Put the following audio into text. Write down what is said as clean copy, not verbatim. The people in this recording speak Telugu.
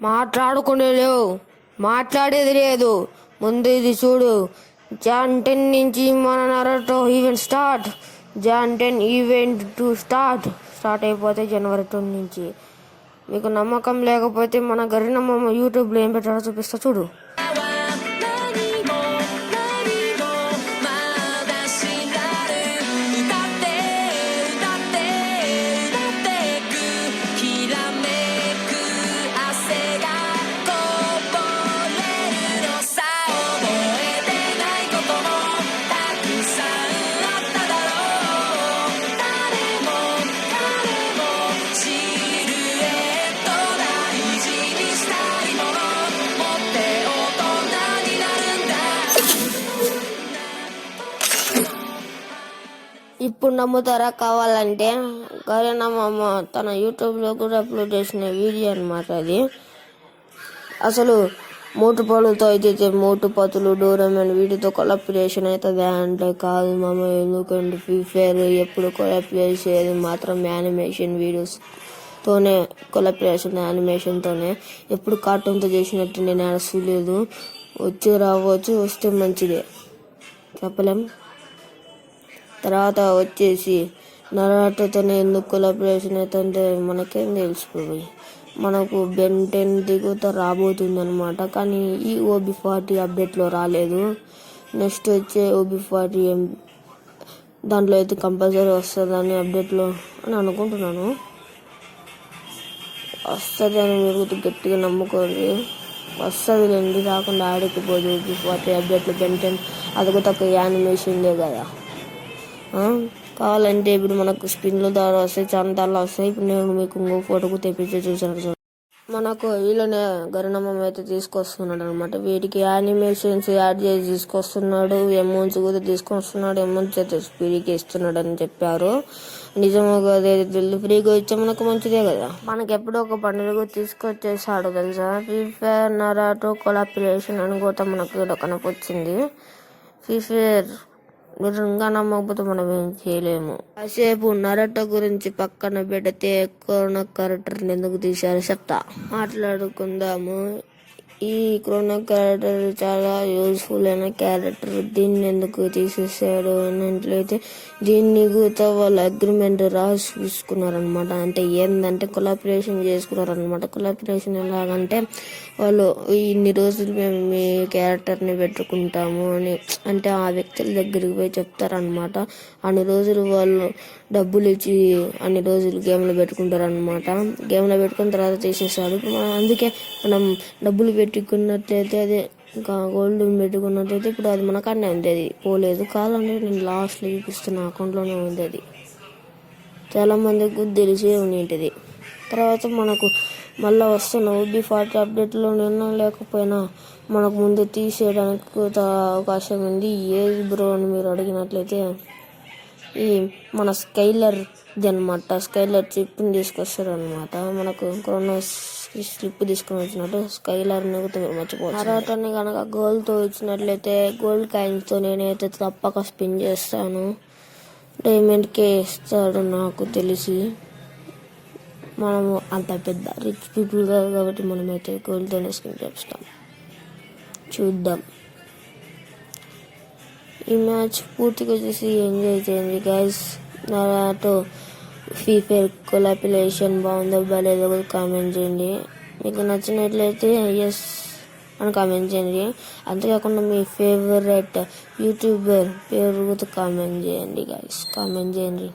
మాట్లాడుకునే లేవు, మాట్లాడేది లేదు. ముందు ఇది చూడు. జాన్ 10 నుంచి మన Naruto event start. Jan 10 event to start అయిపోతే జనవరి 2 నుంచి. మీకు నమ్మకం లేకపోతే మన గరినమ్మ యూట్యూబ్లో ఏం పెట్టారో చూపిస్తా చూడు. ఇప్పుడు నమ్ముతారా? కావాలంటే గరినమ్మ తన యూట్యూబ్లో కూడా అప్లోడ్ చేసిన వీడియో అనమాట అది. అసలు మూటుపళ్ళుతో అయితే మూటుపతులు డోరేమాన్ వీటితో కొలాబరేషన్ అవుతుంది అంటే కాదు మామ. ఎందుకంటే ఫ్రీ ఫైర్ ఎప్పుడు కొలాబ్ చేసేది మాత్రం యానిమేషన్ వీడియోస్తోనే, కొలాబరేషన్ యానిమేషన్తోనే. ఎప్పుడు కార్టూన్తో చేసినట్టు నేను అసలు వచ్చి రావచ్చు, వస్తే మంచిదే, చెప్పలేం. తర్వాత వచ్చేసి నరాటోతోనే ఎందుకు కొలాబరేషన్ అవుతుంటే మనకేం తెలిసిపోయి. మనకు బెన్ 10 దిగుత రాబోతుంది అనమాట. కానీ ఈ OB40 అప్డేట్లో రాలేదు. నెక్స్ట్ వచ్చే OB40 దాంట్లో అయితే కంపల్సరీ వస్తుందని అప్డేట్లో అని అనుకుంటున్నాను. వస్తుంది అని మీరు గట్టిగా నమ్ముకోండి. వస్తుంది లేండి, రాకుండా ఆడకపోదు. OB40 అప్డేట్లో బెన్ 10 అది కూడా తక్కువ యానిమేషన్లే కదా. కావాలంటే ఇప్పుడు మనకు స్పిన్లు ద్వారా వస్తాయి, చందాలు వస్తాయి. ఇప్పుడు నేను మీకు ఇంకో ఫోటోకు తెప్పించి చూసాను. మనకు వీళ్ళనే గరినమ్మ అయితే తీసుకొస్తున్నాడు అనమాట. వీటికి యానిమేషన్స్ యాడ్ చేసి తీసుకొస్తున్నాడు, అమౌంట్స్ కూడా తీసుకొస్తున్నాడు. అమౌంట్స్ అయితే ఫ్రీగా ఇస్తున్నాడు అని చెప్పారు. నిజమో కదా తెలియదు. ఫ్రీగా ఇచ్చా మనకు మంచిదే కదా. మనకి ఎప్పుడో ఒక పండుగ తీసుకొచ్చేసాడు తెలుసా. ఫ్రీ ఫైర్ నరాటో కొలాబరేషన్ అని కూడా మనకు ఇక్కడ కనపొచ్చింది. ఫ్రీ ఫైర్ మీరు ఇంకా నమ్మకపోతే మనం ఏం చేయలేము. కాసేపు నరటో గురించి పక్కన పెడితే కరోనా క్యారెక్టర్ని ఎందుకు తీశారో చెప్తా, మాట్లాడుకుందాము. ఈ కరోనా క్యారెక్టర్ చాలా యూజ్ఫుల్ అయిన క్యారెక్టర్. దీన్ని ఎందుకు తీసేసాడు అన్నట్లయితే దీన్ని కూడా వాళ్ళు అగ్రిమెంట్ రాసి తీసుకున్నారనమాట. అంటే ఏంటంటే కొలాబరేషన్ చేసుకున్నారనమాట. కొలాబరేషన్ ఎలాగంటే వాళ్ళు ఇన్ని రోజులు మేము మీ క్యారెక్టర్ని పెట్టుకుంటాము అని, అంటే ఆ వ్యక్తుల దగ్గరికి పోయి చెప్తారనమాట. అన్ని రోజులు వాళ్ళు డబ్బులు ఇచ్చి అన్ని రోజులు గేమ్లో పెట్టుకుంటారనమాట. గేమ్లో పెట్టుకున్న తర్వాత తీసేసాడు. అందుకే మనం డబ్బులు పెట్టుకున్నట్లయితే అదే ఇంకా గోల్డ్ పెట్టుకున్నట్లయితే ఇప్పుడు అది మనకన్నా ఉంది, అది పోలేదు. కావాలంటే నేను లాస్ట్లో చూపిస్తున్న అకౌంట్లోనే ఉంది. అది చాలా మందికి తెలిసే ఉండేది. తర్వాత మనకు మళ్ళీ వస్తున్న OB40 అప్డేట్లో నిన్న లేకపోయినా మనకు ముందు తీసేయడానికి అవకాశం ఉంది. ఏది బ్రో అని మీరు అడిగినట్లయితే ఈ మన స్కైలర్ది అనమాట. స్కైలర్ చిప్ని తీసుకొస్తారు అనమాట. మనకు కరోనా స్లిప్ తీసుకుని వచ్చినట్టు స్కైలర్ని మీరు మర్చిపోవచ్చు. నరాటోని కనుక గోల్డ్తో ఇచ్చినట్లయితే గోల్డ్ కాయిన్స్తో నేనైతే తప్పక స్పిన్ చేస్తాను. డైమండ్కే ఇస్తాడు నాకు తెలిసి. మనము అంత పెద్ద రిచ్ పీపుల్ కాదు కాబట్టి మనమైతే గోల్డ్తోనే స్పిన్ చేస్తాం. చూద్దాం. ఈ మ్యాచ్ పూర్తిగా చూసి ఎంజాయ్ చేయండి గైస్. నరాటో ఫ్రీ ఫైర్ కొలాబరేషన్ బాగుందో బాగాలేదో కూడా కామెంట్ చేయండి. మీకు నచ్చినట్లయితే ఎస్ అని కామెంట్ చేయండి. అంతేకాకుండా మీ ఫేవరెట్ యూట్యూబర్ పేరు కూడా కామెంట్ చేయండి గైస్. కామెంట్ చేయండి.